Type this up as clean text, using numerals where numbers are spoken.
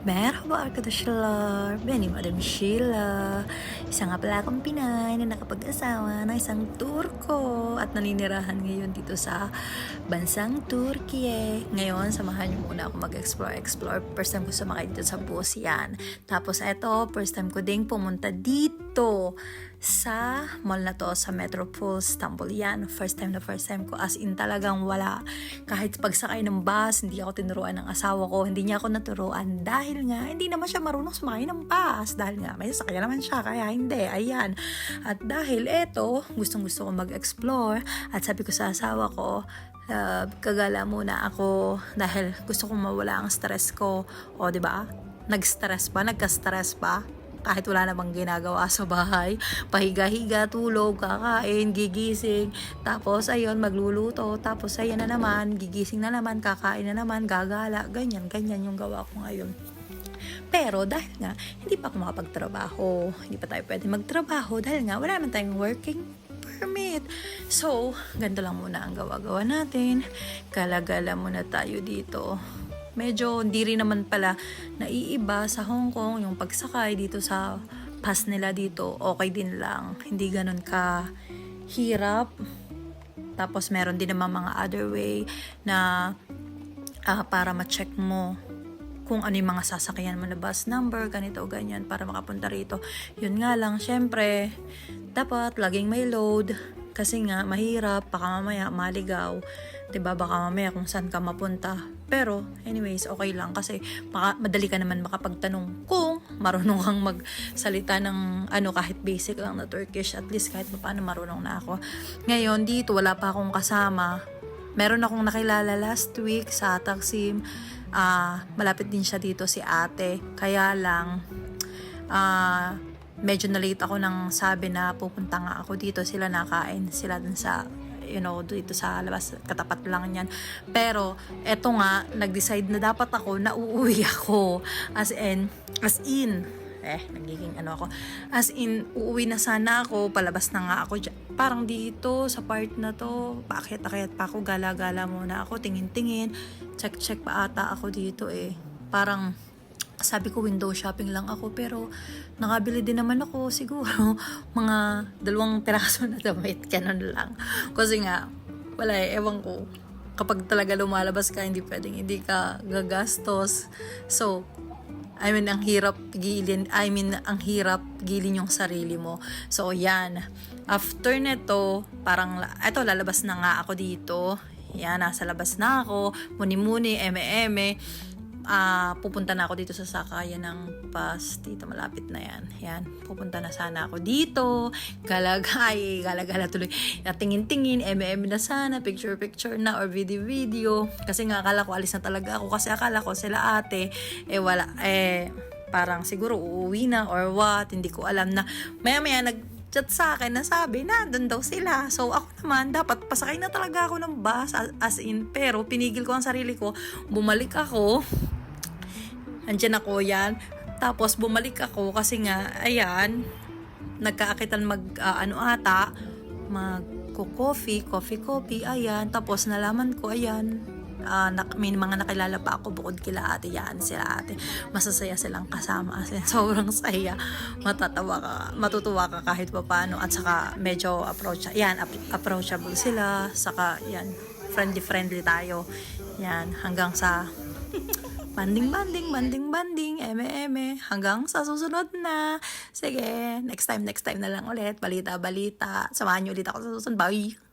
Merhaba arkadaşlar, benim adım Sheila. Isa nga pala akong Pinay na nakapag-asawa ng isang Turko at naninirahan ngayon dito sa bansang Turkiye. Ngayon, samahan niyo muna ako mag-explore. First time ko sumakay dito sa bus yan. Tapos eto, first time ko ding pumunta dito sa mall na to, sa Metropole Istanbul yan. First time ko, as in talagang wala. Kahit pagsakay ng bus, hindi ako tinuruan ng asawa ko, hindi niya ako naturuan dahil nga hindi naman siya marunong sumakay ng bus, dahil nga may sasakyan naman siya, kaya hindi, ayan. At dahil eto, gustong gusto ko mag-explore at sabi ko sa asawa ko, kagala muna ako dahil gusto kong mawala ang stress ko. O, di ba? Nagka-stress pa kahit wala namang ginagawa sa bahay, pahiga-higa, tulog, kakain, gigising, tapos ayun, magluluto, tapos ayan na naman, gigising na naman, kakain na naman, gagala, ganyan yung gawa ko ngayon. Pero dahil nga, hindi pa ako makapagtrabaho, hindi pa tayo pwede magtrabaho dahil nga wala naman tayong working permit. So, ganito lang muna ang gawa-gawa natin. Gala-gala muna tayo dito. Medyo hindi rin naman pala naiiba sa Hong Kong yung pagsakay dito sa pass nila dito. Okay din lang. Hindi ganun ka hirap. Tapos meron din naman mga other way na para ma-check mo kung ano yung mga sasakyan mo na bus number, ganito, ganyan, para makapunta rito. Yun nga lang, syempre, dapat laging may load. Kasi nga, mahirap, baka mamaya maligaw. 'Di ba? Baka mamaya kung saan ka mapunta. Pero, anyways, okay lang kasi madali ka naman makapagtanong kung marunong kang magsalita ng kahit basic lang na Turkish. At least kahit paano marunong na ako. Ngayon, dito wala pa akong kasama. Meron akong nakilala last week sa Taksim. Malapit din siya dito, si ate. Kaya lang, medyo na-late ako nang sabi na pupunta nga ako dito. Sila nakain. Sila dun sa dito sa labas, katapat lang yan. Pero, eto nga, nag-decide na dapat ako na uuwi ako. As in, nagiging ako. As in, uuwi na sana ako, palabas na nga ako dyan. Parang dito, sa part na to, paakyat-akyat pa ako, gala-gala muna ako, tingin-tingin, check-check pa ata ako dito Parang, sabi ko window shopping lang ako, pero nakabili din naman ako siguro mga 2 piraso na damit, ganun lang. Kasi nga, wala ewan ko. Kapag talaga lumalabas ka, hindi pwedeng hindi ka gagastos. So, ang hirap gilin yung sarili mo. So, yan. After neto, parang, eto, lalabas na nga ako dito. Yan, nasa labas na ako. Muni-muni, eme-eme. Pupunta na ako dito sa sakayan ng bus. Dito, malapit na yan. Yan, pupunta na sana ako dito. Gala-gala tuloy. Tingin-tingin, eme-eme na sana, picture-picture na, or video-video. Kasi nga, akala ko alis na talaga ako. Kasi akala ko sila ate, wala, parang siguro uuwi na or what. Hindi ko alam na maya-maya chat sa akin na sabi na doon daw sila. So ako naman, dapat pasakay na talaga ako ng bus, as in. Pero pinigil ko ang sarili ko, bumalik ako. Andyan ako yan. Tapos bumalik ako kasi nga, ayan, nagkaakitan coffee, ayan. Tapos nalaman ko, ayan, may mga nakilala pa ako bukod kila ate, yan sila ate, masasaya silang kasama, as in, sobrang saya, matutuwa ka kahit pa paano, at saka medyo approachable sila, saka yan, friendly tayo, yan, hanggang sa banding, eme, hanggang sa susunod na. Sige, next time na lang ulit, balita, samahan niyo ulit ako sa susunod, bye!